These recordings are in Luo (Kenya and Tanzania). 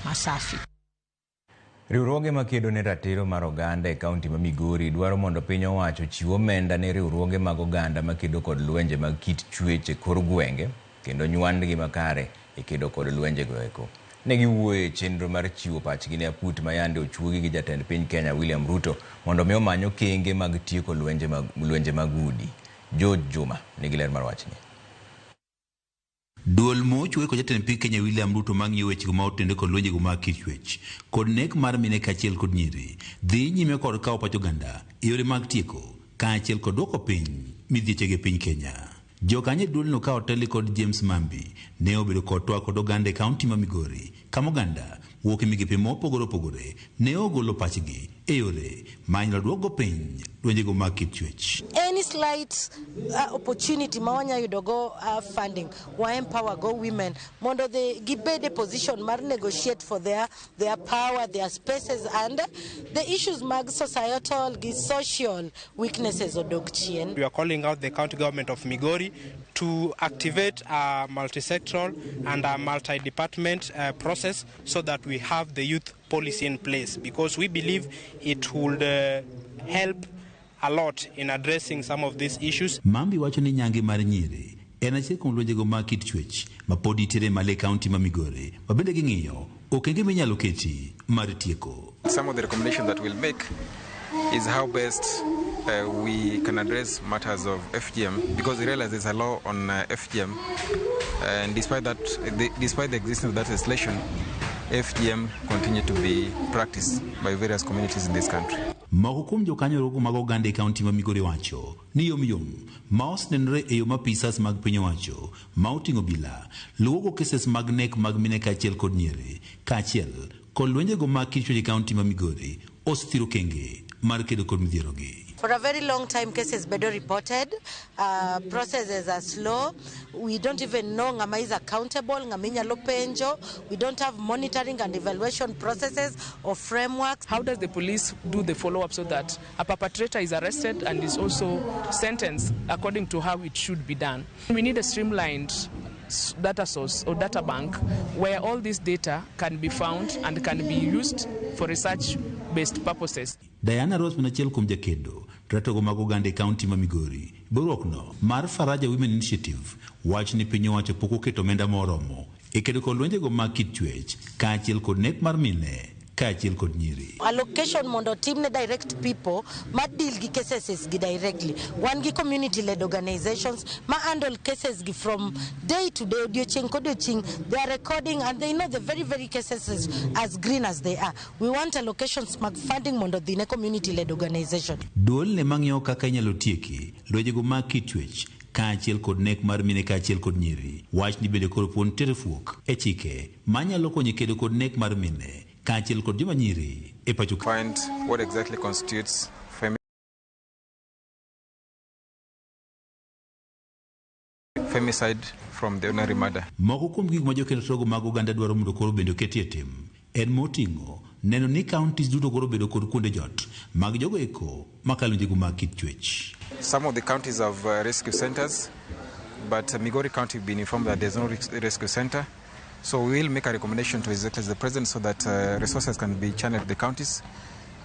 masafi. Riwruoge makedone ratiro mar oganda e kaunti ma Migori dwaro mondo piny owacho chiw omenda ne riwruoge mag oganda makedo kod lwenje mag kit chwech e kor gwenge kendo nywandgi makare e kedo kod lwenje go eko. Ne giwuoye chenro mar chiwo pachgi ne aput ma yande ochuogi gi jatend piny Kenya William Ruto mondo mi omanyo kenge mag tieko lwenje mag udi. George Juma nigi ler mar wachni. Duol mochwe ko jatend piny Kenya William Ruto mang'iyo weche ma otende kod lwenje go mag kit chwech kod nek mar mine kaachiel kod nyiri dhi nyime kod kawo pach oganda e yore mag tieko kaachiel kod duoko piny midhiechege piny Kenya. Jokanye duolno ka oteli kod James Mambi ne obedo kod twak kod oganda e kaunti ma Migori kama oganda wuok e migepe mopogore opogore ne ogolo pachgi e yore manyalo duogo piny lwenje go mag kit chwech. Any slight opportunity mawanya yudo go funding wa empower go women mondo they give the position mar negotiate for their power, their spaces and the issues mag societal social weaknesses odok chien. We are calling out the county government of Migori to activate a multi-sectoral and a multi-department process so that we have the youth policy in place, because we believe it would help a lot in addressing some of these issues. Mambi wacho ni nyange mar nyiri en achiel kuom lwenje go mag kit chwech ma pod itiere male kaunti ma Migori ma bende ging'iyo okenge minyalo keti mar tieko. Some of the recommendations that we'll make is how best we can address matters of FGM, because we realize there's a law on FGM, and despite the existence of that legislation, FGM continue to be practiced by various communities in this country. Moko kuom jokanyo rogo mag oganda e kaunti ma Migori wacho ni yom ma osenenore e yo ma pisas mag piny owacho ma oting'o bila luwogo keses mag nek mag mine kaachiel kod nyiri kaachiel kod lwenje go mag kit chwech e kaunti ma Migori osethiro kenge mar kedo kod midhierogi. For a very long time, cases bedo reported. Processes are slow. We don't even know ngama is accountable, ngama inyalo penjo. We don't have monitoring and evaluation processes or frameworks. How does the police do the follow-up so that a perpetrator is arrested and is also sentenced according to how it should be done? We need a streamlined data source or data bank where all this data can be found and can be used for research-based purposes. Diana Rose menachiel kuom jakedo ratogo mag oganda e kaunti ma Migori. Borokno mar Faraja Women Initiative wach ni piny owacho pok oketo omenda moromo e kedo kod lwenje go mag kit chwech kaachiel kod nek mar mine kaachiel kod nyiri. Allocation mondo team ne direct people ma deal gi cases gi directly. One gi community led organizations ma handle cases gi from day to day, odiochieng kod odiochieng. They are recording and they know the very cases as green as they are. We want allocations mag funding mondo dhi ne community led organization. Duol ne mang'iyo kaka inyalo tieki lwenje go mag kit chwech kaachiel kod nek mar mine kaachiel kod nyiri wach ni bende koro puon terefuok e chike manyalo konyo kedo kod nek mar mine kaachiel kod joma nyiri e pacho. Find what exactly constitutes femicide from the ordinary murder. Moko kuom gik ma jokedo mag oganda dwaro mondo koro bende oketi e tim en moting'o neno ni counties duto koro bedo kod kuonde jot mag jogo eko makalonje go mag kit chwech. Some of the counties have rescue centers, but Migori County have been informed that there's no rescue center. So we will make a recommendation to His Excellency the President so that resources can be channeled to the counties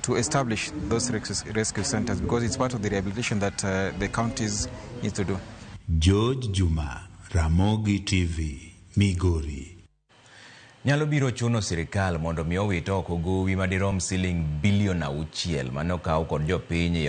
to establish those rescue centers, because it's part of the rehabilitation that the counties need to do. George Juma, Ramogi TV, Migori. Nyalo biro chuno sirikal mondo mi owit oko gowi madirom siling bilion 6 manokaw kod jopiny